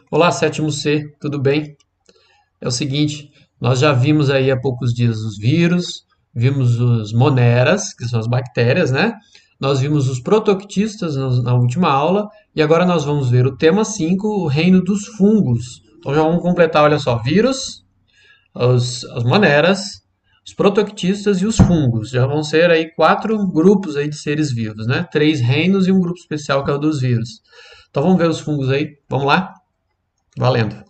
Olá, sétimo C, tudo bem? É o seguinte, nós já vimos aí há poucos dias os vírus, vimos os moneras, que são as bactérias, né? Nós vimos os protoquitistas na última aula e agora nós vamos ver o tema 5, o reino dos fungos. Então já vamos completar, olha só, vírus, as moneras, os protoquitistas e os fungos. Já vão ser aí 4 grupos aí de seres vivos, né? 3 reinos e um grupo especial que é o dos vírus. Então vamos ver os fungos aí, vamos lá? Valendo!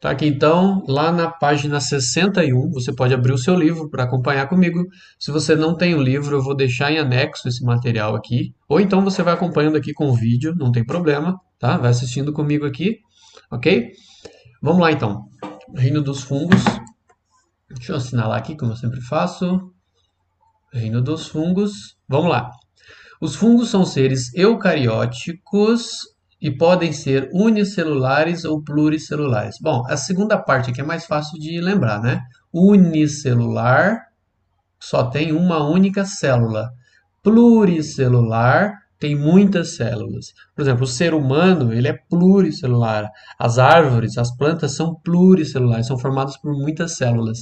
Tá aqui então, lá na página 61, você pode abrir o seu livro para acompanhar comigo. Se você não tem o livro, eu vou deixar em anexo esse material aqui. Ou então você vai acompanhando aqui com o vídeo, não tem problema, tá? Vai assistindo comigo aqui, ok? Vamos lá então. Reino dos fungos. Deixa eu assinalar aqui, como eu sempre faço. Reino dos fungos. Vamos lá. Os fungos são seres eucarióticos e podem ser unicelulares ou pluricelulares. Bom, a segunda parte aqui é mais fácil de lembrar, né? Unicelular só tem uma única célula. Pluricelular tem muitas células. Por exemplo, o ser humano, ele é pluricelular. As árvores, as plantas são pluricelulares, são formadas por muitas células.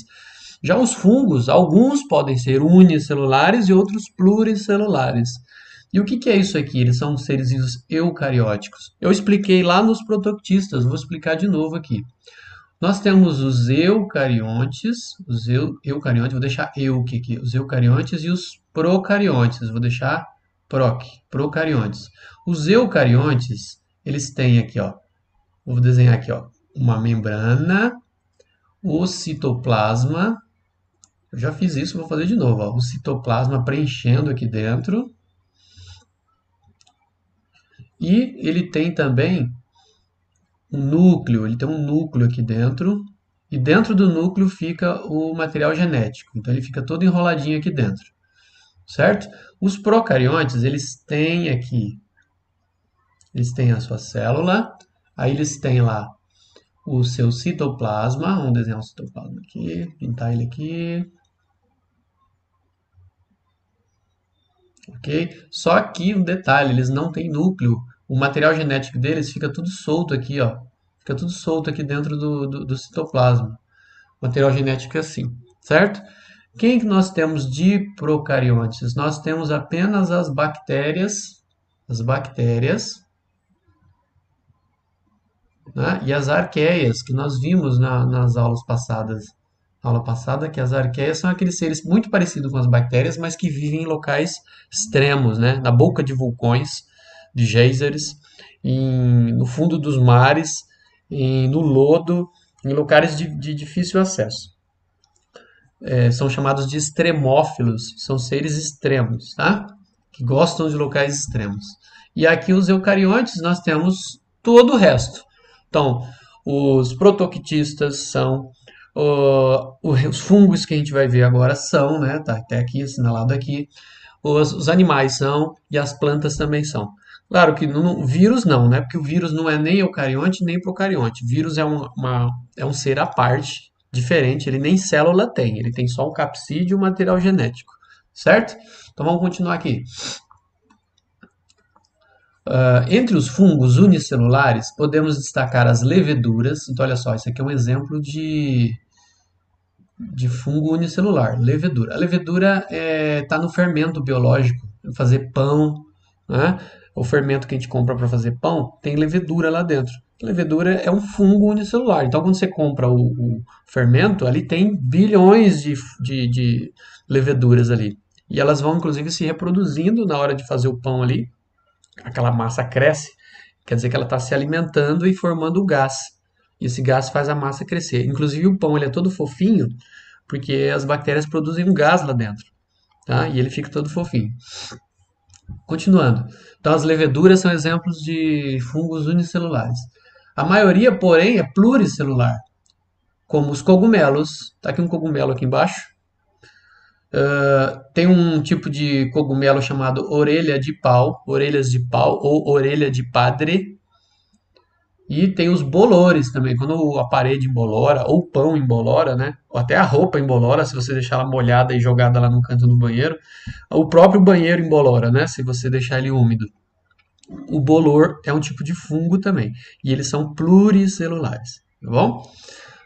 Já os fungos, alguns podem ser unicelulares e outros pluricelulares. E o que é isso aqui? Eles são seres vivos eucarióticos. Eu expliquei lá nos protoquitistas, vou explicar de novo aqui. Nós temos os eucariontes, eucariontes, vou deixar euc aqui, os eucariontes e os procariontes, vou deixar procariontes. Os eucariontes, eles têm aqui, ó, vou desenhar aqui, ó, uma membrana, o citoplasma, eu já fiz isso, vou fazer de novo, ó, o citoplasma preenchendo aqui dentro. E ele tem também um núcleo, ele tem um núcleo aqui dentro, e dentro do núcleo fica o material genético. Então ele fica todo enroladinho aqui dentro, certo? Os procariontes, eles têm aqui, eles têm a sua célula, aí eles têm lá o seu citoplasma, vamos desenhar um citoplasma aqui, pintar ele aqui. Ok? Só que um detalhe, eles não têm núcleo. O material genético deles fica tudo solto aqui, ó. Fica tudo solto aqui dentro do citoplasma. O material genético é assim, certo? Quem que nós temos de procariontes? Nós temos apenas as bactérias, né? E as arqueias, que nós vimos nas aulas passadas. Aula passada, que as arqueias são aqueles seres muito parecidos com as bactérias, mas que vivem em locais extremos, né? Na boca de vulcões, de geysers, no fundo dos mares, no lodo, em locais de difícil acesso. São chamados de extremófilos, são seres extremos, tá? Que gostam de locais extremos. E aqui os eucariontes nós temos todo o resto. Então, os protoquitistas são, os fungos que a gente vai ver agora são, né? Tá até aqui assinalado aqui. Os animais são e as plantas também são. Claro que vírus não, né? Porque o vírus não é nem eucarionte nem procarionte. Vírus é um ser à parte, diferente. Ele nem célula tem. Ele tem só um capsídeo e um material genético. Certo? Então vamos continuar aqui. Entre os fungos unicelulares, podemos destacar as leveduras. Então, olha só, isso aqui é um exemplo de fungo unicelular, levedura. A levedura está no fermento biológico, fazer pão, né? O fermento que a gente compra para fazer pão tem levedura lá dentro. A levedura é um fungo unicelular. Então, quando você compra o fermento, ali tem bilhões de leveduras ali. E elas vão, inclusive, se reproduzindo na hora de fazer o pão ali. Aquela massa cresce, quer dizer que ela está se alimentando e formando o gás. E esse gás faz a massa crescer. Inclusive o pão ele é todo fofinho, porque as bactérias produzem um gás lá dentro. Tá? E ele fica todo fofinho. Continuando. Então as leveduras são exemplos de fungos unicelulares. A maioria, porém, é pluricelular, como os cogumelos. Está aqui um cogumelo aqui embaixo. Tem um tipo de cogumelo chamado orelhas de pau ou orelha de padre. E tem os bolores também, quando a parede embolora, ou o pão embolora, né? Ou até a roupa embolora, se você deixar ela molhada e jogada lá no canto do banheiro. O próprio banheiro embolora, né? Se você deixar ele úmido. O bolor é um tipo de fungo também. E eles são pluricelulares. Tá bom?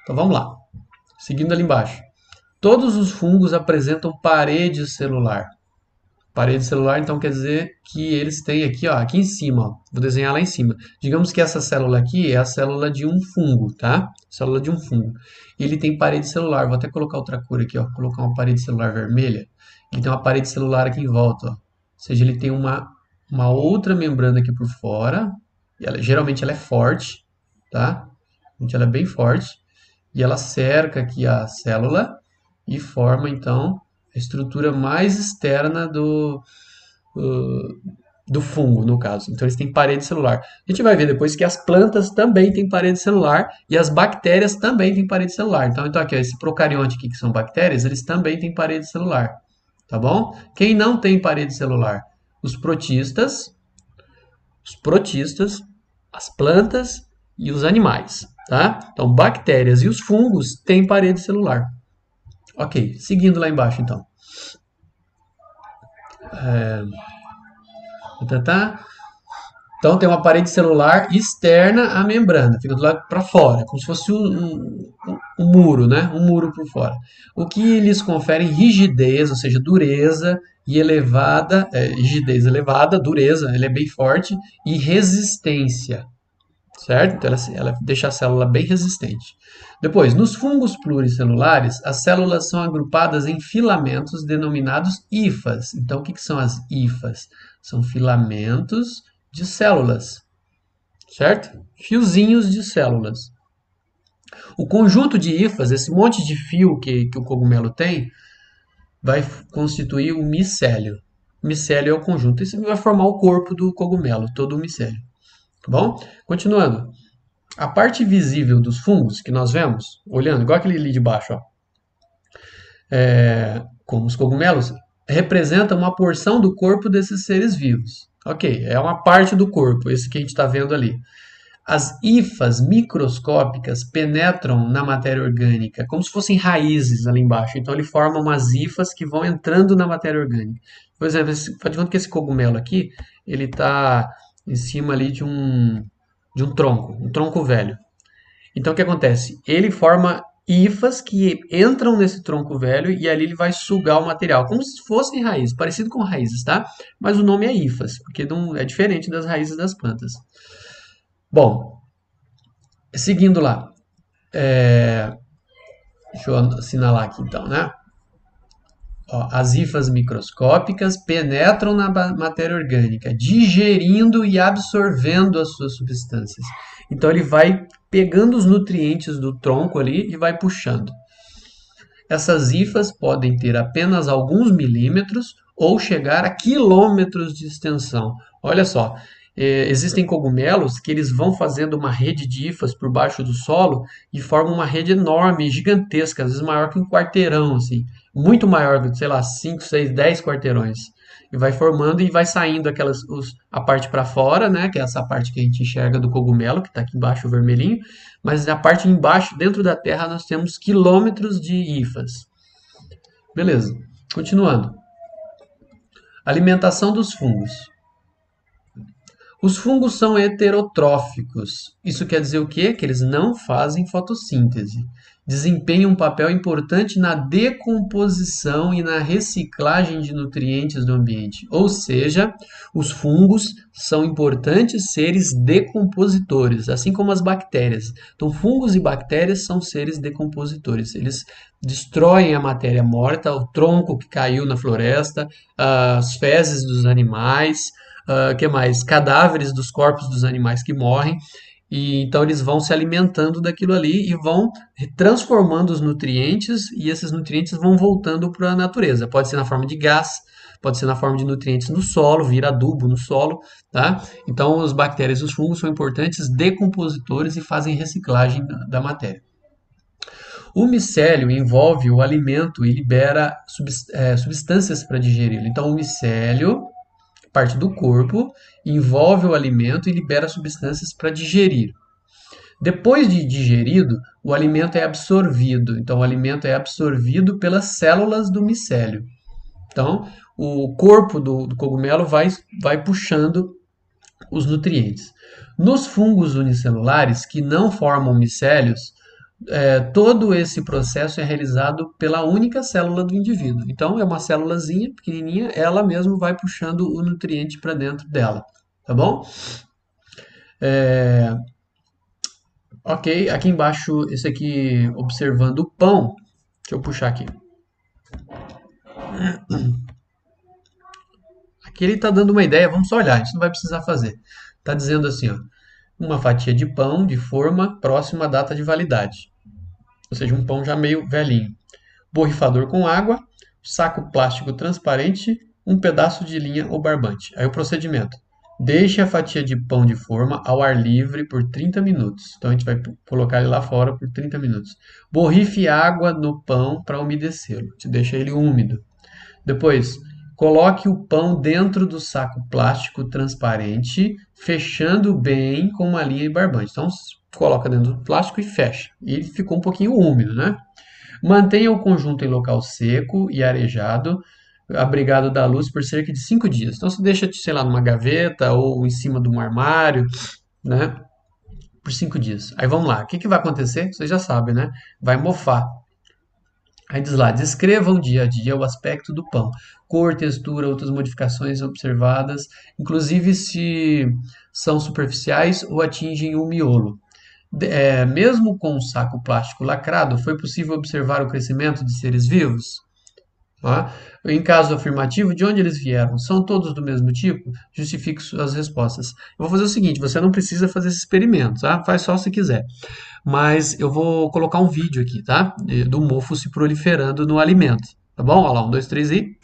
Então vamos lá. Seguindo ali embaixo. Todos os fungos apresentam parede celular. Parede celular, então, quer dizer que eles têm aqui, ó, aqui em cima, ó, vou desenhar lá em cima. Digamos que essa célula aqui é a célula de um fungo, tá? Célula de um fungo. Ele tem parede celular. Vou até colocar outra cor aqui, ó. Colocar uma parede celular vermelha. Ele tem uma parede celular aqui em volta, ó. Ou seja, ele tem uma outra membrana aqui por fora. Geralmente ela é forte, tá? Geralmente ela é bem forte. E ela cerca aqui a célula e forma, então, a estrutura mais externa do fungo, no caso. Então, eles têm parede celular. A gente vai ver depois que as plantas também têm parede celular e as bactérias também têm parede celular. Então aqui, ó, esse procarionte aqui, que são bactérias, eles também têm parede celular. Tá bom? Quem não tem parede celular? Os protistas, as plantas e os animais. Tá? Então, bactérias e os fungos têm parede celular. Ok, seguindo lá embaixo, então. Então tem uma parede celular externa à membrana, fica do lado para fora, como se fosse um muro, né? Um muro por fora. O que lhes confere rigidez, ou seja, dureza e elevada, rigidez elevada, dureza, ele é bem forte, e resistência, certo? Então ela deixa a célula bem resistente. Depois, nos fungos pluricelulares, as células são agrupadas em filamentos denominados hifas. Então, o que são as hifas? São filamentos de células, certo? Fiozinhos de células. O conjunto de hifas, esse monte de fio que o cogumelo tem, vai constituir o micélio. O micélio é o conjunto. Isso vai formar o corpo do cogumelo, todo o micélio. Tá bom? Continuando. A parte visível dos fungos que nós vemos, olhando, igual aquele ali de baixo, ó, como os cogumelos, representa uma porção do corpo desses seres vivos. Ok, é uma parte do corpo, esse que a gente está vendo ali. As hifas microscópicas penetram na matéria orgânica, como se fossem raízes ali embaixo. Então ele forma umas hifas que vão entrando na matéria orgânica. Por exemplo, faz de conta que esse cogumelo aqui, ele está em cima ali de um tronco velho. Então o que acontece? Ele forma hifas que entram nesse tronco velho e ali ele vai sugar o material, como se fossem raízes, parecido com raízes, tá? Mas o nome é hifas, porque não é diferente das raízes das plantas. Bom, seguindo lá, deixa eu assinalar aqui então, né? Ó, as hifas microscópicas penetram na matéria orgânica, digerindo e absorvendo as suas substâncias. Então ele vai pegando os nutrientes do tronco ali e vai puxando. Essas hifas podem ter apenas alguns milímetros ou chegar a quilômetros de extensão. Olha só, existem cogumelos que eles vão fazendo uma rede de hifas por baixo do solo e formam uma rede enorme, gigantesca, às vezes maior que um quarteirão, assim, muito maior do que, sei lá, 5, 6, 10 quarteirões. E vai formando e vai saindo a parte para fora, né, que é essa parte que a gente enxerga do cogumelo, que está aqui embaixo, o vermelhinho, mas na parte embaixo, dentro da terra, nós temos quilômetros de hifas. Beleza, continuando. Alimentação dos fungos. Os fungos são heterotróficos. Isso quer dizer o quê? Que eles não fazem fotossíntese. Desempenham um papel importante na decomposição e na reciclagem de nutrientes do ambiente. Ou seja, os fungos são importantes seres decompositores, assim como as bactérias. Então, fungos e bactérias são seres decompositores. Eles destroem a matéria morta, o tronco que caiu na floresta, as fezes dos animais, que mais? Cadáveres dos corpos dos animais que morrem. E então eles vão se alimentando daquilo ali e vão transformando os nutrientes e esses nutrientes vão voltando para a natureza. Pode ser na forma de gás, pode ser na forma de nutrientes no solo, vira adubo no solo, tá? Então as bactérias e os fungos são importantes decompositores e fazem reciclagem da matéria. O micélio envolve o alimento e libera substâncias para digeri-lo. Então o micélio, parte do corpo, envolve o alimento e libera substâncias para digerir. Depois de digerido, o alimento é absorvido. Então, o alimento é absorvido pelas células do micélio. Então, o corpo do cogumelo vai puxando os nutrientes. Nos fungos unicelulares, que não formam micélios, todo esse processo é realizado pela única célula do indivíduo. Então, é uma célulazinha pequenininha, ela mesmo vai puxando o nutriente para dentro dela, tá bom? É, ok, aqui embaixo, esse aqui, observando o pão. Deixa eu puxar aqui. Aqui ele está dando uma ideia, vamos só olhar, a gente não vai precisar fazer. Está dizendo assim, ó, uma fatia de pão de forma próxima à data de validade, ou seja, um pão já meio velhinho. Borrifador com água, saco plástico transparente, um pedaço de linha ou barbante. Aí o procedimento. Deixe a fatia de pão de forma ao ar livre por 30 minutos. Então a gente vai colocar ele lá fora por 30 minutos. Borrife água no pão para umedecê-lo. Te deixa ele úmido. Depois, coloque o pão dentro do saco plástico transparente, fechando bem com uma linha e barbante. Então, coloca dentro do plástico e fecha. E ele ficou um pouquinho úmido, né? Mantenha o conjunto em local seco e arejado, abrigado da luz por cerca de 5 dias. Então, você deixa, sei lá, numa gaveta ou em cima de um armário, né? Por 5 dias. Aí vamos lá. O que que vai acontecer? Vocês já sabem, né? Vai mofar. Aí diz lá, descreva o dia a dia, o aspecto do pão, cor, textura, outras modificações observadas, inclusive se são superficiais ou atingem o miolo. Mesmo com o saco plástico lacrado, foi possível observar o crescimento de seres vivos? Tá? Em caso afirmativo, de onde eles vieram? São todos do mesmo tipo? Justifique suas respostas. Eu vou fazer o seguinte, você não precisa fazer esse experimento, tá? Faz só se quiser. Mas eu vou colocar um vídeo aqui, tá? Do mofo se proliferando no alimento. Tá bom? Olha lá, um, dois, três e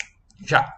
já!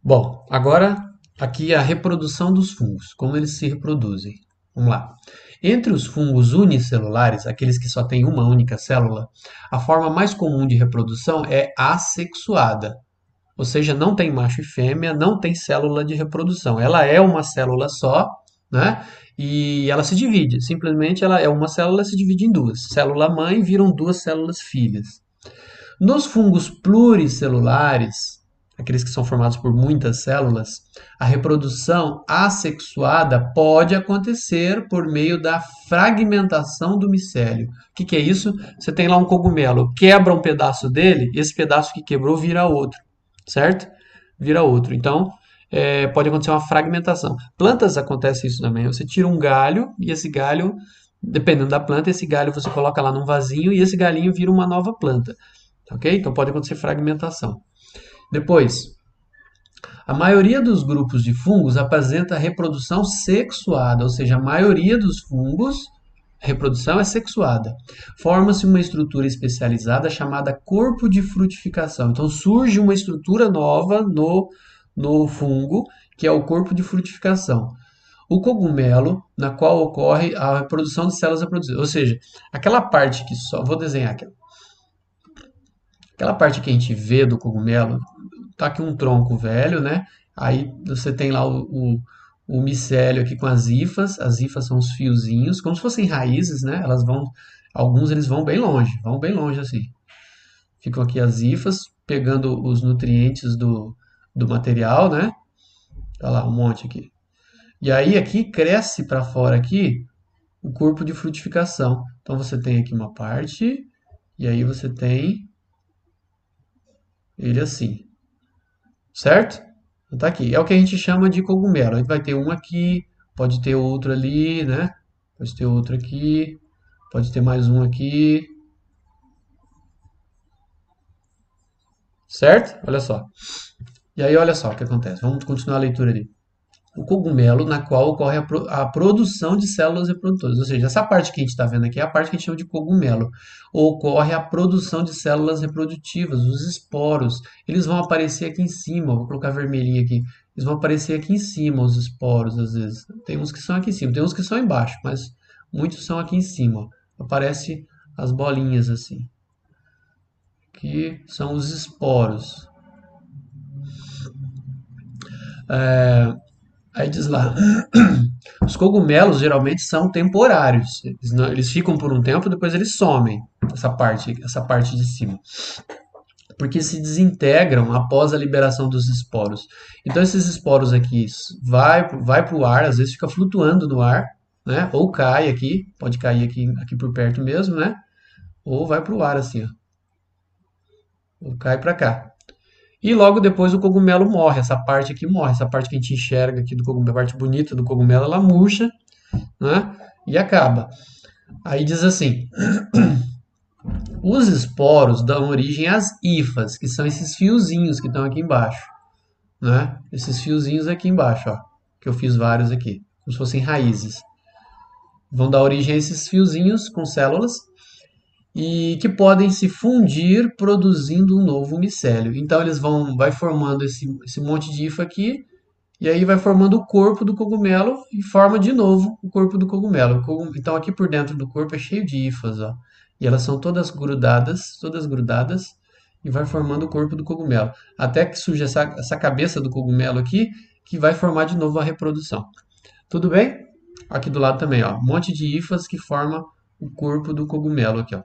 Bom, agora aqui a reprodução dos fungos, como eles se reproduzem. Vamos lá. Entre os fungos unicelulares, aqueles que só têm uma única célula, a forma mais comum de reprodução é assexuada, Ou seja, não tem macho e fêmea, não tem célula de reprodução. Ela é uma célula só, né? E ela se divide. Simplesmente ela é uma célula, se divide em duas. Célula mãe viram duas células filhas. Nos fungos pluricelulares, aqueles que são formados por muitas células, a reprodução assexuada pode acontecer por meio da fragmentação do micélio. O que é isso? Você tem lá um cogumelo, quebra um pedaço dele, esse pedaço que quebrou vira outro, certo? Vira outro. Então, pode acontecer uma fragmentação. Plantas acontece isso também. Você tira um galho e esse galho, dependendo da planta, esse galho você coloca lá num vasinho e esse galinho vira uma nova planta. Ok? Então pode acontecer fragmentação. Depois, a maioria dos grupos de fungos apresenta reprodução sexuada, ou seja, a maioria dos fungos, a reprodução é sexuada. Forma-se uma estrutura especializada chamada corpo de frutificação. Então surge uma estrutura nova no fungo, que é o corpo de frutificação. O cogumelo, na qual ocorre a reprodução de células reproduzidas. Ou seja, aquela parte que só. Vou desenhar aqui. Aquela parte que a gente vê do cogumelo, tá aqui um tronco velho, né? Aí você tem lá o micélio aqui com as hifas são os fiozinhos, como se fossem raízes, né? Alguns eles vão bem longe assim. Ficam aqui as hifas, pegando os nutrientes do material, né? Olha lá, um monte aqui. E aí aqui cresce para fora aqui o corpo de frutificação. Então você tem aqui uma parte, e aí você tem ele assim. Certo? Então tá aqui. É o que a gente chama de cogumelo. A gente vai ter um aqui, pode ter outro ali, né? Pode ter outro aqui, pode ter mais um aqui. Certo? Olha só. E aí, olha só o que acontece. Vamos continuar a leitura ali. O cogumelo, na qual ocorre a produção de células reprodutoras. Ou seja, essa parte que a gente está vendo aqui é a parte que a gente chama de cogumelo. Ocorre a produção de células reprodutivas, os esporos. Eles vão aparecer aqui em cima, vou colocar vermelhinho aqui. Eles vão aparecer aqui em cima, os esporos, às vezes. Tem uns que são aqui em cima, tem uns que são embaixo, mas muitos são aqui em cima. Aparece as bolinhas assim. Que são os esporos. Aí diz lá, os cogumelos geralmente são temporários. Eles ficam por um tempo, depois eles somem, essa parte de cima. Porque se desintegram após a liberação dos esporos. Então esses esporos aqui vai para o ar, às vezes fica flutuando no ar, né? Ou cai aqui, pode cair aqui por perto mesmo, né? Ou vai para o ar assim, ó. Ou cai para cá. E logo depois o cogumelo morre, essa parte aqui morre, essa parte que a gente enxerga aqui do cogumelo, a parte bonita do cogumelo, ela murcha, né? E acaba. Aí diz assim: os esporos dão origem às hifas, que são esses fiozinhos que estão aqui embaixo, né? Esses fiozinhos aqui embaixo, ó, que eu fiz vários aqui, como se fossem raízes. Vão dar origem a esses fiozinhos com células e que podem se fundir produzindo um novo micélio. Então vai formando esse monte de hifa aqui e aí vai formando o corpo do cogumelo e forma de novo o corpo do cogumelo. Então aqui por dentro do corpo é cheio de hifas, ó. E elas são todas grudadas, e vai formando o corpo do cogumelo. Até que surge essa cabeça do cogumelo aqui, que vai formar de novo a reprodução. Tudo bem? Aqui do lado também, ó. Um monte de hifas que forma o corpo do cogumelo aqui, ó.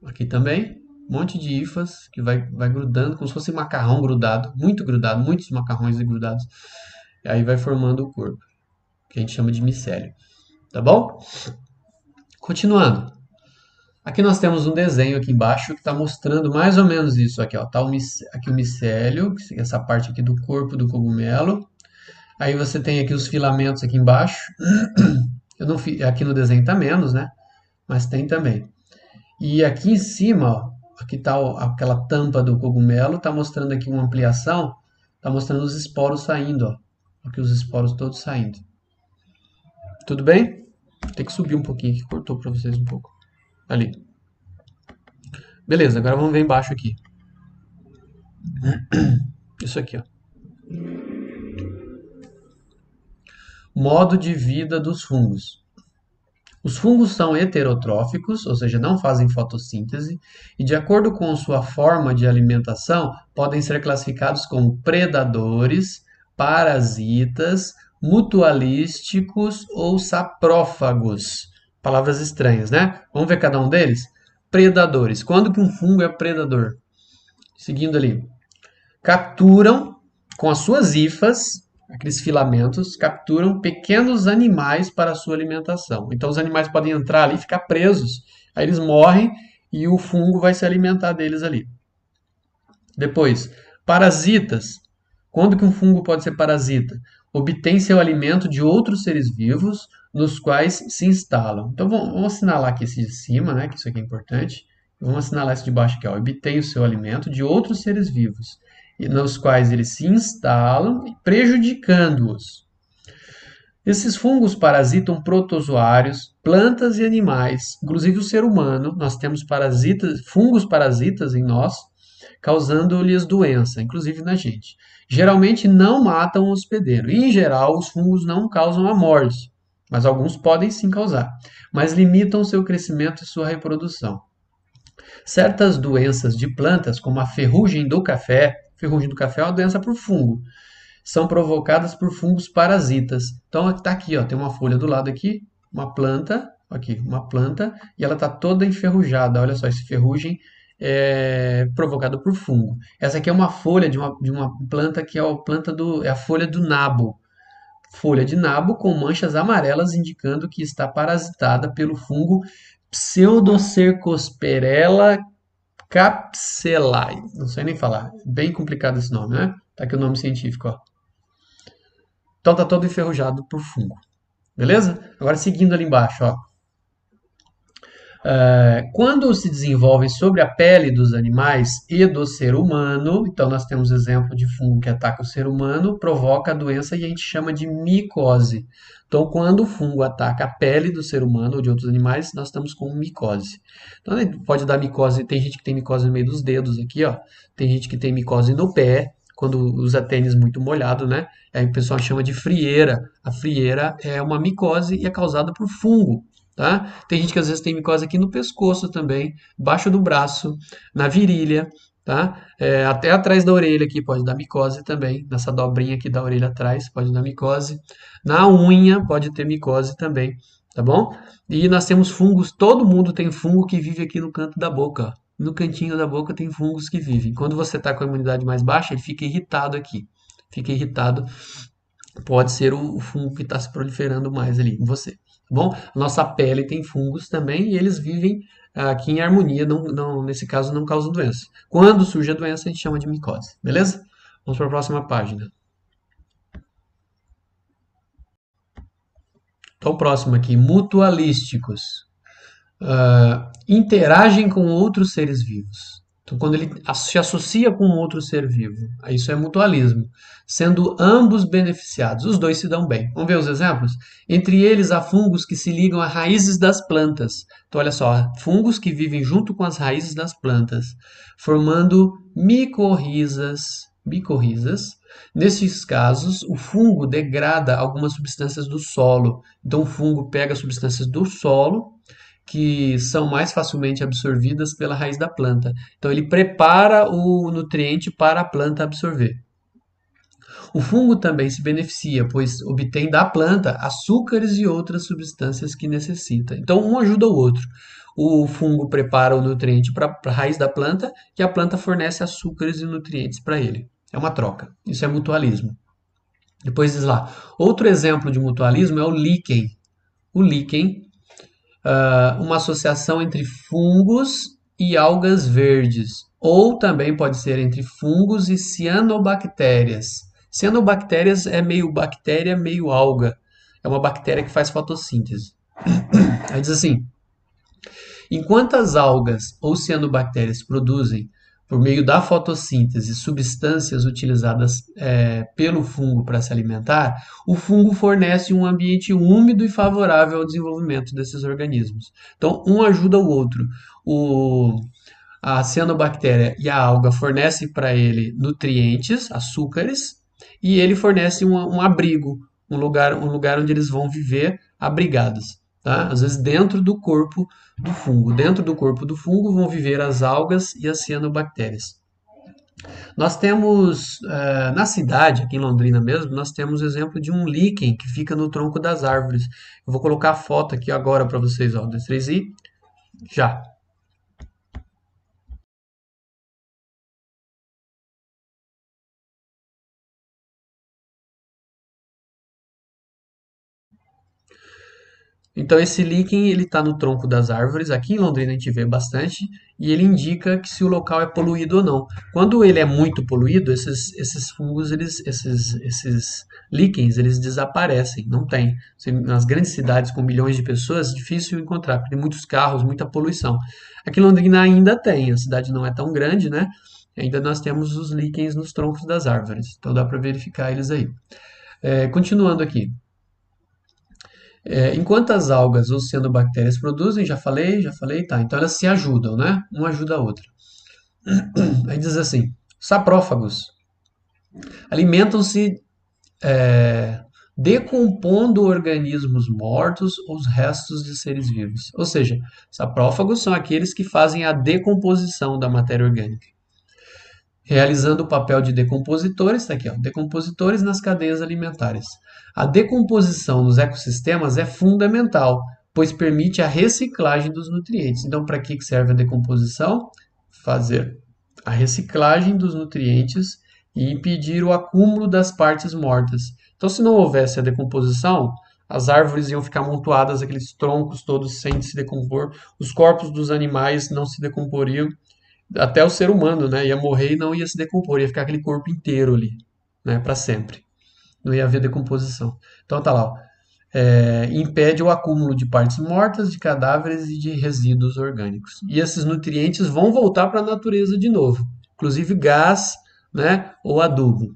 Aqui também, um monte de hifas que vai grudando, como se fosse macarrão grudado, muitos macarrões grudados. E aí vai formando o corpo, que a gente chama de micélio. Tá bom? Continuando. Aqui nós temos um desenho aqui embaixo que está mostrando mais ou menos isso aqui, ó. Tá aqui o micélio, essa parte aqui do corpo do cogumelo. Aí você tem aqui os filamentos aqui embaixo. Eu não aqui no desenho tá menos, né? Mas tem também. E aqui em cima, ó, aqui está aquela tampa do cogumelo, está mostrando aqui uma ampliação, está mostrando os esporos saindo, ó. Aqui os esporos todos saindo. Tudo bem? Tem que subir um pouquinho, que cortou para vocês um pouco. Ali. Beleza, agora vamos ver embaixo aqui. Isso aqui, ó. Modo de vida dos fungos. Os fungos são heterotróficos, ou seja, não fazem fotossíntese, e de acordo com sua forma de alimentação, podem ser classificados como predadores, parasitas, mutualísticos ou saprófagos. Palavras estranhas, né? Vamos ver cada um deles? Predadores. Quando que um fungo é predador? Seguindo ali. Capturam com as suas hifas, aqueles filamentos, capturam pequenos animais para a sua alimentação. Então os animais podem entrar ali e ficar presos. Aí eles morrem e o fungo vai se alimentar deles ali. Depois, parasitas. Quando que um fungo pode ser parasita? Obtém seu alimento de outros seres vivos nos quais se instalam. Então vamos assinalar aqui esse de cima, né, que isso aqui é importante. Vamos assinalar esse de baixo aqui, ó. Obtém o seu alimento de outros seres vivos, nos quais eles se instalam, prejudicando-os. Esses fungos parasitam protozoários, plantas e animais, inclusive o ser humano. Nós temos parasitas, fungos parasitas em nós, causando-lhes doença, inclusive na gente. Geralmente não matam o hospedeiro. E, em geral, os fungos não causam a morte, mas alguns podem sim causar, mas limitam seu crescimento e sua reprodução. Certas doenças de plantas, como a ferrugem do café é uma doença por fungo, são provocadas por fungos parasitas. Então está aqui, ó, tem uma folha do lado aqui, uma planta, e ela está toda enferrujada. Olha só, essa ferrugem é provocada por fungo. Essa aqui é uma folha de uma planta que é é a folha do nabo. Folha de nabo com manchas amarelas indicando que está parasitada pelo fungo Pseudocercospirella capsulae. Não sei nem falar. Bem complicado esse nome, né? Tá aqui o nome científico, ó. Então tá todo enferrujado por fungo. Beleza? Agora seguindo ali embaixo, ó. Quando se desenvolvem sobre a pele dos animais e do ser humano, então nós temos exemplo de fungo que ataca o ser humano, provoca a doença e a gente chama de micose. Então, quando o fungo ataca a pele do ser humano ou de outros animais, nós estamos com micose. Então, pode dar micose, tem gente que tem micose no meio dos dedos aqui, ó. Tem gente que tem micose no pé, quando usa tênis muito molhado, né? Aí o pessoal chama de frieira. A frieira é uma micose e é causada por fungo. Tá? Tem gente que às vezes tem micose aqui no pescoço também, embaixo do braço, na virilha, tá? Até atrás da orelha aqui pode dar micose também, nessa dobrinha aqui da orelha atrás pode dar micose. Na unha pode ter micose também, tá bom? E nós temos fungos, todo mundo tem fungo que vive aqui no canto da boca, ó. No cantinho da boca tem fungos que vivem. Quando você está com a imunidade mais baixa, ele fica irritado aqui. Fica irritado, pode ser o fungo que está se proliferando mais ali em você. Tá bom? Nossa pele tem fungos também e eles vivem aqui em harmonia, nesse caso não causam doença. Quando surge a doença, a gente chama de micose, beleza? Vamos para a próxima página. Então, o próximo aqui, mutualísticos. Interagem com outros seres vivos. Então, quando ele se associa com outro ser vivo, isso é mutualismo, sendo ambos beneficiados, os dois se dão bem. Vamos ver os exemplos? Entre eles, há fungos que se ligam a raízes das plantas. Então, olha só, fungos que vivem junto com as raízes das plantas, formando micorrizas. Nesses casos, o fungo degrada algumas substâncias do solo. Então, o fungo pega substâncias do solo que são mais facilmente absorvidas pela raiz da planta. Então, ele prepara o nutriente para a planta absorver. O fungo também se beneficia, pois obtém da planta açúcares e outras substâncias que necessita. Então, um ajuda o outro. O fungo prepara o nutriente para a raiz da planta e a planta fornece açúcares e nutrientes para ele. É uma troca. Isso é mutualismo. Depois diz lá. Outro exemplo de mutualismo é o líquen. O líquen, uma associação entre fungos e algas verdes, ou também pode ser entre fungos e cianobactérias. Cianobactérias é meio bactéria, meio alga. É uma bactéria que faz fotossíntese. Aí diz assim: enquanto as algas ou cianobactérias produzem, por meio da fotossíntese, substâncias utilizadas pelo fungo para se alimentar, o fungo fornece um ambiente úmido e favorável ao desenvolvimento desses organismos. Então, um ajuda o outro. A cianobactéria e a alga fornecem para ele nutrientes, açúcares, e ele fornece um abrigo, um lugar onde eles vão viver abrigados. tá? Às vezes dentro do corpo do fungo. Dentro do corpo do fungo vão viver as algas e as cianobactérias. Nós temos, na cidade, aqui em Londrina mesmo, nós temos o exemplo de um líquen que fica no tronco das árvores. Eu vou colocar a foto aqui agora para vocês, ó, 2, 3 e já. Então esse líquen ele está no tronco das árvores. Aqui em Londrina a gente vê bastante e ele indica que se o local é poluído ou não. Quando ele é muito poluído, esses fungos, esses líquens, eles desaparecem. Não tem. Nas grandes cidades com milhões de pessoas, é difícil encontrar, porque tem muitos carros, muita poluição. Aqui em Londrina ainda tem. A cidade não é tão grande, né? Ainda nós temos os líquens nos troncos das árvores. Então dá para verificar eles aí. Continuando aqui. Enquanto as algas ou cianobactérias produzem, já falei, tá. Então elas se ajudam, né? Uma ajuda a outra. Aí diz assim: saprófagos alimentam-se decompondo organismos mortos ou os restos de seres vivos. Ou seja, saprófagos são aqueles que fazem a decomposição da matéria orgânica, realizando o papel de decompositores, tá aqui, ó, decompositores nas cadeias alimentares. A decomposição nos ecossistemas é fundamental, pois permite a reciclagem dos nutrientes. Então, para que serve a decomposição? Fazer a reciclagem dos nutrientes e impedir o acúmulo das partes mortas. Então, se não houvesse a decomposição, as árvores iam ficar amontoadas, aqueles troncos todos sem se decompor, os corpos dos animais não se decomporiam, até o ser humano, né, ia morrer e não ia se decompor, ia ficar aquele corpo inteiro ali, né, para sempre. Não ia haver decomposição. Então tá lá, ó, impede o acúmulo de partes mortas, de cadáveres e de resíduos orgânicos. E esses nutrientes vão voltar para a natureza de novo, inclusive gás, né, ou adubo.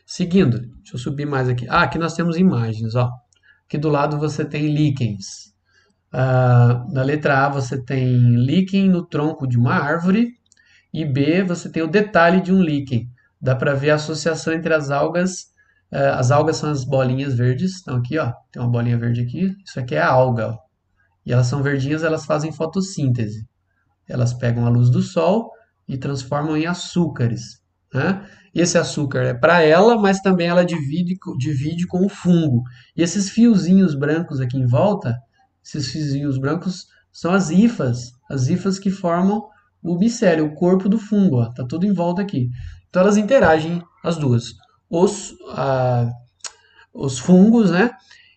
Seguindo, deixa eu subir mais aqui. Aqui nós temos imagens, ó. Aqui do lado você tem líquens. Na letra A você tem líquen no tronco de uma árvore e B você tem o detalhe de um líquen. Dá para ver a associação entre as algas. As algas são as bolinhas verdes. Então aqui, ó, tem uma bolinha verde aqui. Isso aqui é a alga, ó. E elas são verdinhas, elas fazem fotossíntese. Elas pegam a luz do sol e transformam em açúcares, né? E esse açúcar é para ela, mas também ela divide com o fungo. E esses fiozinhos brancos aqui em volta, esses fiozinhos brancos são as hifas que formam o micélio, o corpo do fungo, ó, tá tudo em volta aqui. Então elas interagem as duas. Os, ah, os fungos, né?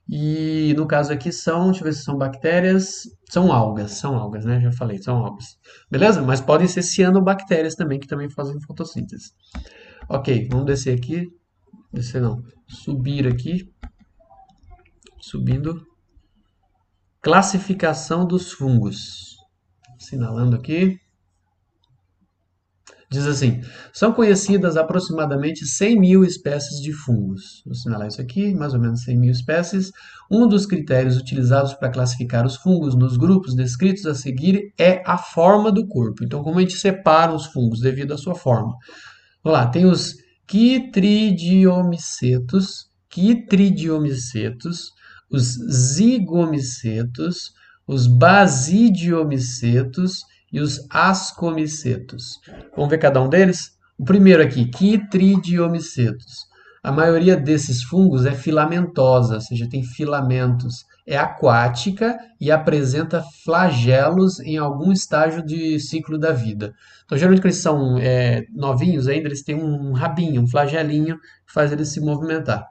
E no caso aqui são, deixa eu ver se são bactérias, são algas, né? Já falei, são algas. Beleza? Mas podem ser cianobactérias também, que também fazem fotossíntese. Ok, vamos descer aqui. Descer não. Subir aqui. Subindo. Classificação dos fungos. Assinalando aqui. Diz assim: são conhecidas aproximadamente 100 mil espécies de fungos. Vou assinalar isso aqui, mais ou menos 100 mil espécies. Um dos critérios utilizados para classificar os fungos nos grupos descritos a seguir é a forma do corpo. Então, como a gente separa os fungos devido à sua forma? Vamos lá, tem os quitridiomicetos, os zigomicetos, os basidiomicetos e os ascomicetos. Vamos ver cada um deles? O primeiro aqui, quitridiomicetos. A maioria desses fungos é filamentosa, ou seja, tem filamentos. É aquática e apresenta flagelos em algum estágio de ciclo da vida. Então, geralmente, quando eles são novinhos ainda, eles têm um rabinho, um flagelinho que faz eles se movimentar.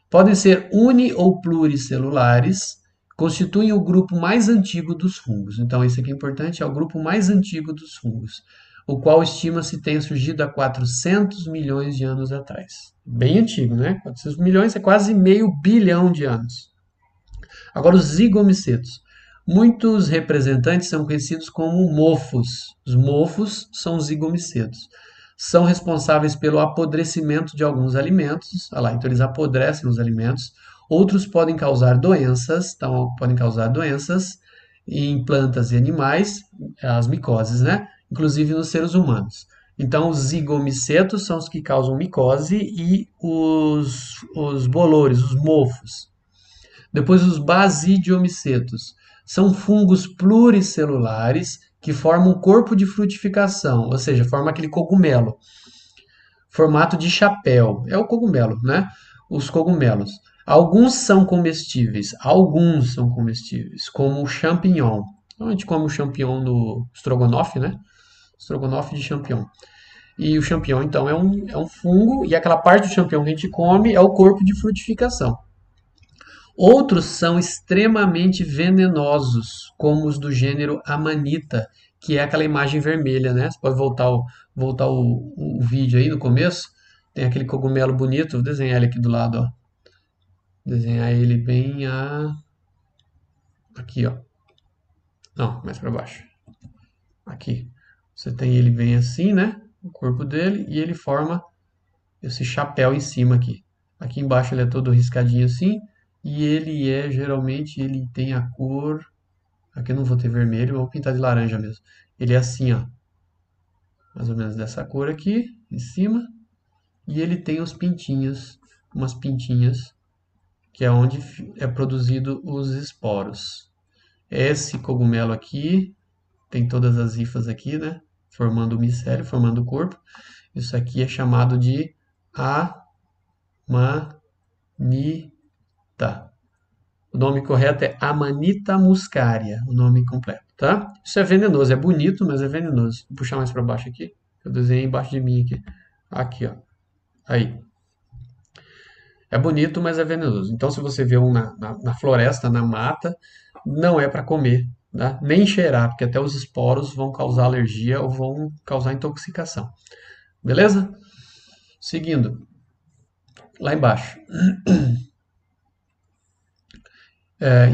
Podem ser uni ou pluricelulares, constituem o grupo mais antigo dos fungos. Então, isso aqui é importante, é o grupo mais antigo dos fungos, o qual estima-se ter surgido há 400 milhões de anos atrás. Bem antigo, né? 400 milhões é quase meio bilhão de anos. Agora, os zigomicetos. Muitos representantes são conhecidos como mofos. Os mofos são os zigomicetos. São responsáveis pelo apodrecimento de alguns alimentos. Olha lá, então eles apodrecem os alimentos. Outros podem causar doenças, então podem causar doenças em plantas e animais, as micoses, né? Inclusive nos seres humanos. Então, os zigomicetos são os que causam micose e os bolores, os mofos. Depois os basidiomicetos. São fungos pluricelulares que formam um corpo de frutificação, ou seja, forma aquele cogumelo. Formato de chapéu. É o cogumelo, né? Os cogumelos. Alguns são comestíveis, como o champignon. Então, a gente come o champignon no estrogonofe, né? Estrogonofe de champignon. E o champignon, então, é um fungo, e aquela parte do champignon que a gente come é o corpo de frutificação. Outros são extremamente venenosos, como os do gênero Amanita, que é aquela imagem vermelha, né? Você pode voltar o vídeo aí no começo. Tem aquele cogumelo bonito, vou desenhar ele aqui do lado, ó. Desenhar ele bem aqui, ó. Não, mais para baixo. Aqui. Você tem ele bem assim, né? O corpo dele, e ele forma esse chapéu em cima aqui. Aqui embaixo ele é todo riscadinho assim, e geralmente, ele tem a cor. Aqui eu não vou ter vermelho, vou pintar de laranja mesmo. Ele é assim, ó. Mais ou menos dessa cor aqui, em cima. E ele tem os pintinhos, umas pintinhas, que é onde é produzido os esporos. Esse cogumelo aqui tem todas as hifas aqui, né? Formando o micélio, formando o corpo. Isso aqui é chamado de amanita. O nome correto é Amanita muscaria, o nome completo, tá? Isso é venenoso, é bonito, mas é venenoso. Vou puxar mais para baixo aqui. Eu desenhei embaixo de mim aqui. Aqui, ó. Aí. É bonito, mas é venenoso. Então, se você vê um na floresta, na mata, não é para comer, tá? Nem cheirar, porque até os esporos vão causar alergia ou vão causar intoxicação. Beleza? Seguindo, lá embaixo.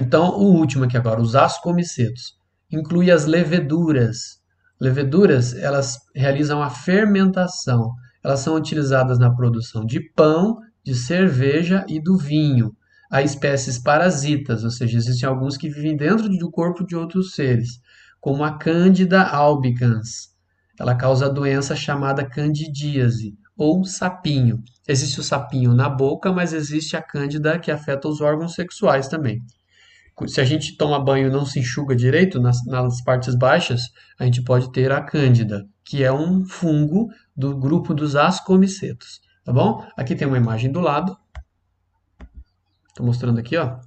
Então, o último aqui agora, os ascomicetos. Inclui as leveduras. Leveduras, elas realizam a fermentação. Elas são utilizadas na produção de pão, de cerveja e do vinho. Há espécies parasitas, ou seja, existem alguns que vivem dentro do corpo de outros seres, como a Candida albicans. Ela causa a doença chamada candidíase, ou sapinho. Existe o sapinho na boca, mas existe a cândida que afeta os órgãos sexuais também. Se a gente toma banho e não se enxuga direito nas partes baixas, a gente pode ter a cândida, que é um fungo do grupo dos ascomicetos, tá bom? Aqui tem uma imagem do lado. Estou mostrando aqui, ó.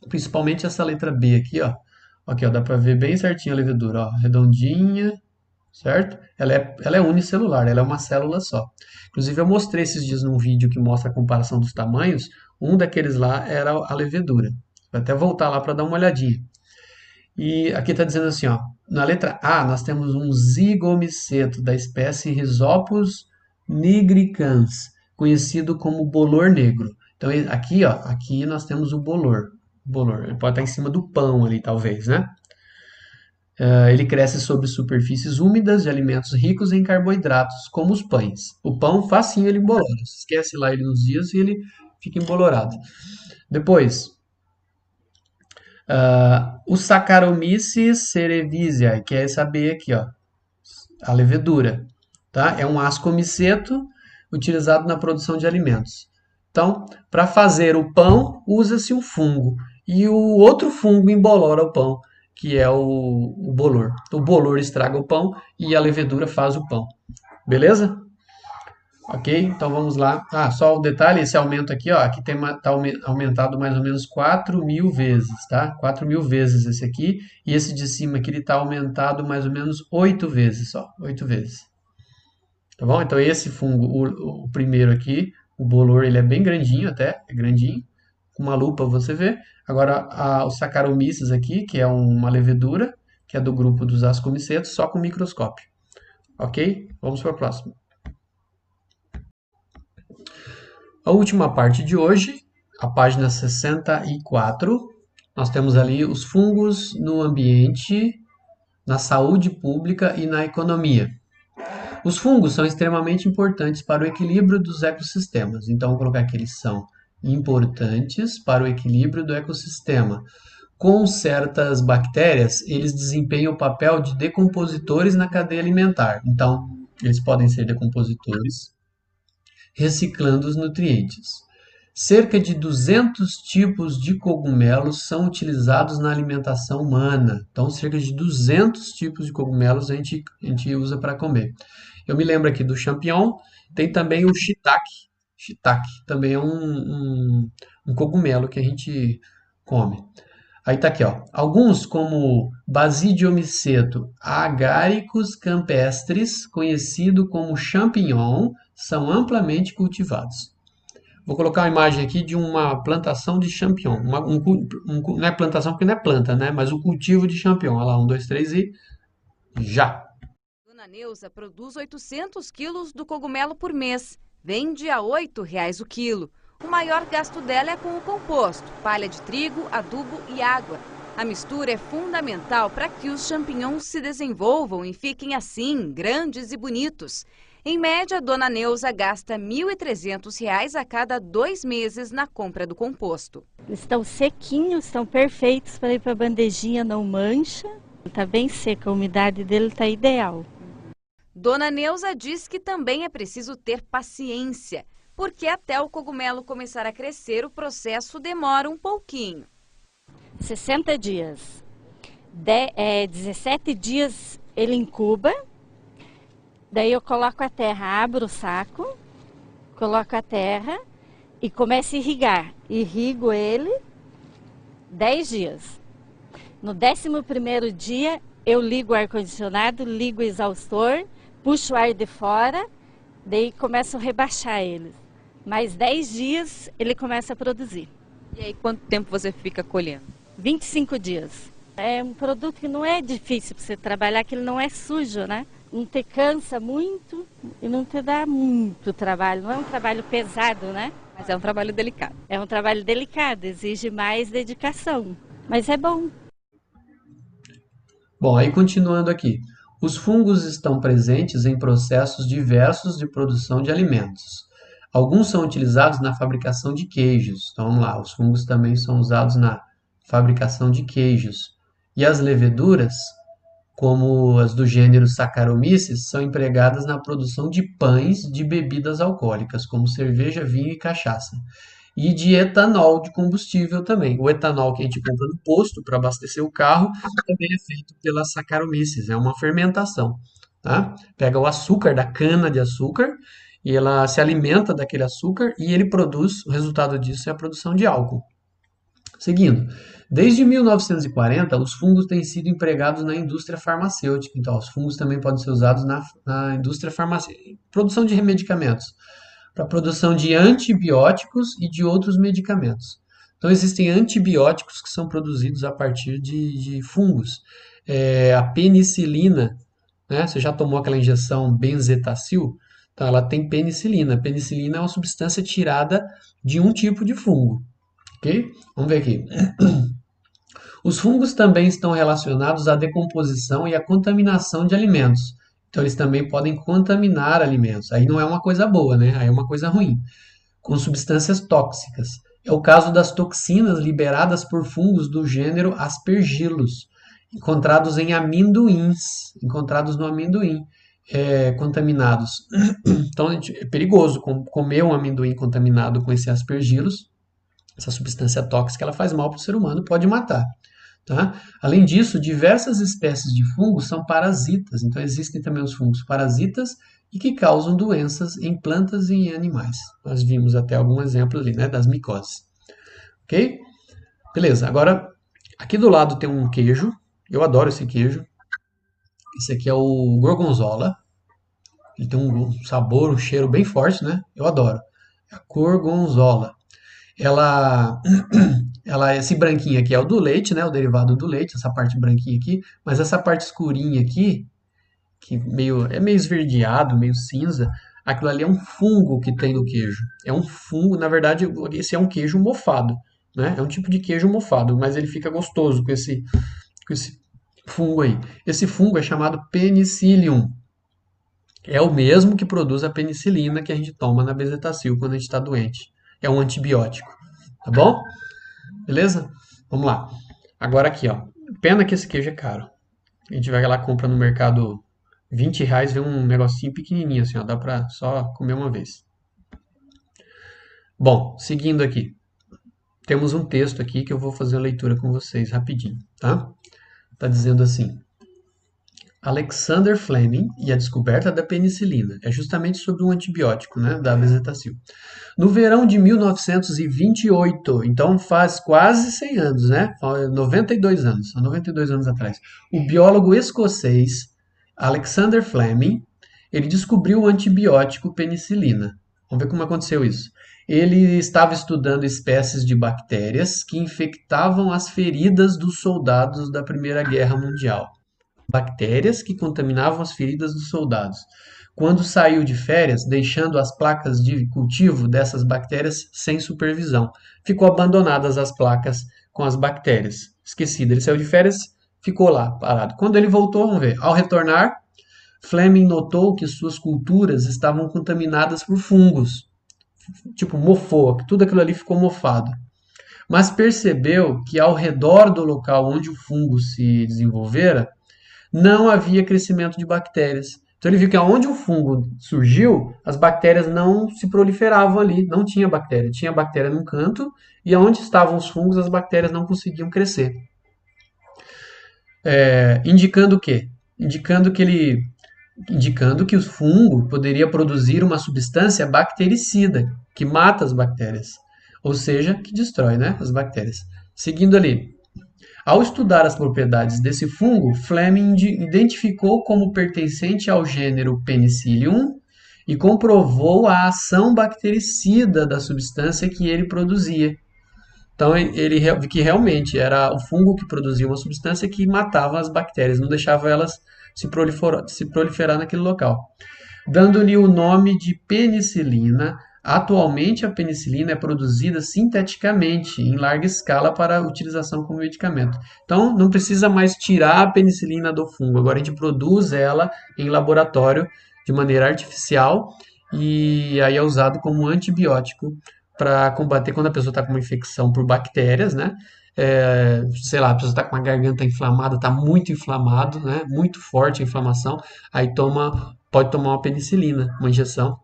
Principalmente essa letra B aqui, ó. Aqui, ó, dá para ver bem certinho a levedura, ó, redondinha, certo? Ela é unicelular, ela é uma célula só. Inclusive, eu mostrei esses dias num vídeo que mostra a comparação dos tamanhos. Um daqueles lá era a levedura. Vou até voltar lá para dar uma olhadinha. E aqui está dizendo assim, ó, na letra A nós temos um zigomiceto da espécie Rhizopus nigricans, conhecido como bolor negro. Então aqui, ó, aqui nós temos o bolor. Bolor, ele pode estar em cima do pão ali, talvez, né? Ele cresce sobre superfícies úmidas de alimentos ricos em carboidratos, como os pães. O pão, facinho, ele embolora. Você esquece lá ele uns dias e ele fica embolorado. Depois, o Saccharomyces cerevisiae, que é essa B aqui, ó, a levedura, tá? É um ascomiceto utilizado na produção de alimentos. Então, para fazer o pão, usa-se um fungo. E o outro fungo embolora o pão, que é o bolor. O bolor estraga o pão e a levedura faz o pão. Beleza? Ok? Então vamos lá. Só o detalhe, esse aumento aqui, ó, aqui tá aumentado mais ou menos 4.000 vezes, tá? 4.000 vezes esse aqui. E esse de cima aqui, ele tá aumentado mais ou menos 8 vezes só. 8 vezes. Tá bom? Então esse fungo, o primeiro aqui, o bolor, ele é bem grandinho até, é grandinho. Com uma lupa você vê. Agora o Saccharomyces aqui, que é uma levedura, que é do grupo dos ascomicetos, só com microscópio. Ok? Vamos para a próxima. A última parte de hoje, a página 64, nós temos ali os fungos no ambiente, na saúde pública e na economia. Os fungos são extremamente importantes para o equilíbrio dos ecossistemas. Então, vou colocar que eles são importantes para o equilíbrio do ecossistema. Com certas bactérias, eles desempenham o papel de decompositores na cadeia alimentar. Então, eles podem ser decompositores, reciclando os nutrientes. Cerca de 200 tipos de cogumelos são utilizados na alimentação humana. Então, cerca de 200 tipos de cogumelos a gente usa para comer. Eu me lembro aqui do champignon, tem também o shiitake. Shiitake também é um cogumelo que a gente come. Aí tá aqui, ó. Alguns, como Basidiomiceto agaricus campestris, conhecido como champignon, são amplamente cultivados. Vou colocar uma imagem aqui de uma plantação de champignon. Não é plantação porque não é planta, né? Mas o cultivo de champignon. Olha lá, um, dois, três e já. Dona Neuza produz 800 quilos do cogumelo por mês. Vende a R$ 8,00 o quilo. O maior gasto dela é com o composto, palha de trigo, adubo e água. A mistura é fundamental para que os champignons se desenvolvam e fiquem assim, grandes e bonitos. Em média, Dona Neuza gasta R$ 1.300 a cada 2 meses na compra do composto. Estão sequinhos, estão perfeitos para ir para a bandejinha, não mancha. Está bem seco, a umidade dele está ideal. Dona Neuza diz que também é preciso ter paciência, porque até o cogumelo começar a crescer, o processo demora um pouquinho. 60 dias. 17 dias ele incuba. Daí eu coloco a terra, abro o saco, coloco a terra e começo a irrigar. Irrigo ele 10 dias. No 11º dia eu ligo o ar-condicionado, ligo o exaustor, puxo o ar de fora, daí começo a rebaixar ele. Mais 10 dias ele começa a produzir. E aí, quanto tempo você fica colhendo? 25 dias. É um produto que não é difícil para você trabalhar, que ele não é sujo, né? Não te cansa muito e não te dá muito trabalho. Não é um trabalho pesado, né? Mas é um trabalho delicado. É um trabalho delicado, exige mais dedicação. Mas é bom. Bom, aí continuando aqui. Os fungos estão presentes em processos diversos de produção de alimentos. Alguns são utilizados na fabricação de queijos. Então, vamos lá, os fungos também são usados na fabricação de queijos. E as leveduras, como as do gênero Saccharomyces, são empregadas na produção de pães de bebidas alcoólicas, como cerveja, vinho e cachaça. E de etanol de combustível também. O etanol que a gente compra no posto para abastecer o carro também é feito pela Saccharomyces, é uma fermentação. Tá? Pega o açúcar da cana de açúcar e ela se alimenta daquele açúcar e ele produz, o resultado disso é a produção de álcool. Seguindo, desde 1940, os fungos têm sido empregados na indústria farmacêutica. Então, os fungos também podem ser usados na indústria farmacêutica, produção de medicamentos, para a produção de antibióticos e de outros medicamentos. Então, existem antibióticos que são produzidos a partir de fungos. A penicilina, né? Você já tomou aquela injeção benzetacil? Então, ela tem penicilina. Penicilina é uma substância tirada de um tipo de fungo. Ok? Vamos ver aqui. Os fungos também estão relacionados à decomposição e à contaminação de alimentos. Então, eles também podem contaminar alimentos. Aí não é uma coisa boa, né? Aí é uma coisa ruim. Com substâncias tóxicas. É o caso das toxinas liberadas por fungos do gênero Aspergillus, encontrados em amendoins, encontrados no amendoim, contaminados. Então, é perigoso comer um amendoim contaminado com esse Aspergillus. Essa substância tóxica ela faz mal para o ser humano e pode matar. Tá? Além disso, diversas espécies de fungos são parasitas. Então, existem também os fungos parasitas e que causam doenças em plantas e em animais. Nós vimos até algum exemplo ali, né, das micoses. Ok? Beleza. Agora, aqui do lado tem um queijo. Eu adoro esse queijo. Esse aqui é o gorgonzola. Ele tem um sabor, um cheiro bem forte, né? Eu adoro. É a gorgonzola. Ela, esse branquinho aqui é o do leite, né? O derivado do leite, essa parte branquinha aqui. Mas essa parte escurinha aqui, que é meio esverdeado, meio cinza, aquilo ali é um fungo que tem no queijo. É um fungo, na verdade, esse é um queijo mofado, né? É um tipo de queijo mofado, mas ele fica gostoso com esse fungo aí. Esse fungo é chamado Penicillium. É o mesmo que produz a penicilina que a gente toma na bezetacil quando a gente está doente. É um antibiótico, tá bom? Beleza? Vamos lá. Agora aqui, ó. Pena que esse queijo é caro. A gente vai lá, compra no mercado R$ 20, vem um negocinho pequenininho assim, ó. Dá pra só comer uma vez. Bom, seguindo aqui. Temos um texto aqui que eu vou fazer a leitura com vocês rapidinho, tá? Tá dizendo assim: Alexander Fleming e a descoberta da penicilina. É justamente sobre um antibiótico, né, da bezetacil. No verão de 1928, então faz quase 100 anos, né? 92 anos atrás. O biólogo escocês Alexander Fleming, ele descobriu o antibiótico penicilina. Vamos ver como aconteceu isso. Ele estava estudando espécies de bactérias que infectavam as feridas dos soldados da Primeira Guerra Mundial. Bactérias que contaminavam as feridas dos soldados. Quando saiu de férias, deixando as placas de cultivo dessas bactérias sem supervisão. Ficou abandonadas as placas com as bactérias. Esquecido, ele saiu de férias, ficou lá, parado. Quando ele voltou, vamos ver, ao retornar, Fleming notou que suas culturas estavam contaminadas por fungos. Tipo, mofou, tudo aquilo ali ficou mofado. Mas percebeu que ao redor do local onde o fungo se desenvolvera, não havia crescimento de bactérias. Então ele viu que onde o fungo surgiu, as bactérias não se proliferavam ali, não tinha bactéria. Tinha bactéria num canto e onde estavam os fungos, as bactérias não conseguiam crescer. Indicando o quê? Indicando que o fungo poderia produzir uma substância bactericida, que mata as bactérias, ou seja, que destrói, né, as bactérias. Seguindo ali, ao estudar as propriedades desse fungo, Fleming identificou como pertencente ao gênero Penicillium e comprovou a ação bactericida da substância que ele produzia. Então ele viu que realmente era o fungo que produzia uma substância que matava as bactérias, não deixava elas se proliferar naquele local. Dando-lhe o nome de penicilina. Atualmente, a penicilina é produzida sinteticamente, em larga escala, para utilização como medicamento. Então, não precisa mais tirar a penicilina do fungo. Agora, a gente produz ela em laboratório de maneira artificial e aí é usado como antibiótico para combater quando a pessoa está com uma infecção por bactérias, né? Sei lá, a pessoa está com uma garganta inflamada, está muito inflamado, né? Muito forte a inflamação, aí pode tomar uma penicilina, uma injeção,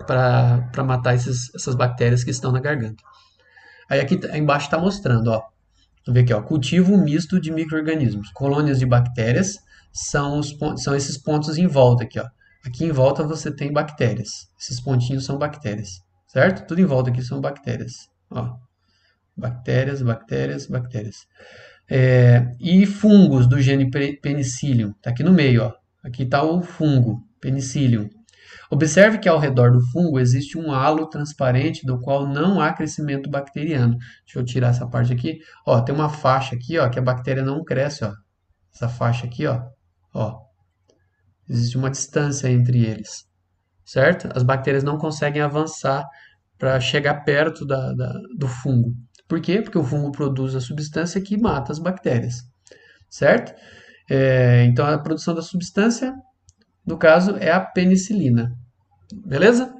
para matar essas bactérias que estão na garganta. Aí aqui embaixo está mostrando, ó. Vamos ver aqui, ó. Cultivo misto de micro-organismos. Colônias de bactérias são esses pontos em volta aqui, ó. Aqui em volta você tem bactérias. Esses pontinhos são bactérias, certo? Tudo em volta aqui são bactérias, ó. Bactérias, bactérias, bactérias. E fungos do gene Penicillium. Está aqui no meio, ó. Aqui está o fungo, Penicillium. Observe que ao redor do fungo existe um halo transparente do qual não há crescimento bacteriano. Deixa eu tirar essa parte aqui. Ó, tem uma faixa aqui, ó, que a bactéria não cresce, ó. Essa faixa aqui, ó. Ó. Existe uma distância entre eles, certo? As bactérias não conseguem avançar para chegar perto do fungo. Por quê? Porque o fungo produz a substância que mata as bactérias, certo? Então, a produção da substância, no caso, é a penicilina. Beleza?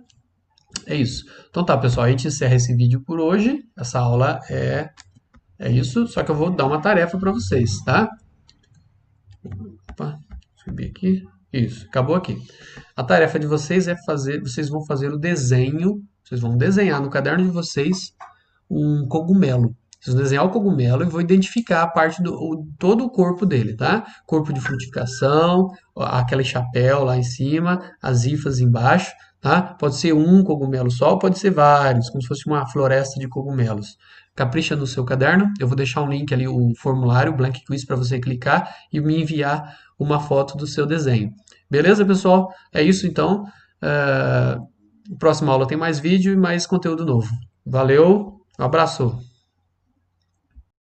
É isso. Então tá, pessoal, a gente encerra esse vídeo por hoje. Essa aula é isso, só que eu vou dar uma tarefa para vocês, tá? Opa, subir aqui. Isso, acabou aqui. A tarefa de vocês vocês vão fazer o desenho, vocês vão desenhar no caderno de vocês um cogumelo. Vocês vão desenhar o cogumelo e vou identificar a parte todo o corpo dele, tá? Corpo de frutificação, aquele chapéu lá em cima, as hifas embaixo, tá? Pode ser um cogumelo só, pode ser vários, como se fosse uma floresta de cogumelos. Capricha no seu caderno, eu vou deixar um link ali, o formulário, o Blank Quiz, para você clicar e me enviar uma foto do seu desenho. Beleza, pessoal? É isso então. Próxima aula tem mais vídeo e mais conteúdo novo. Valeu, um abraço!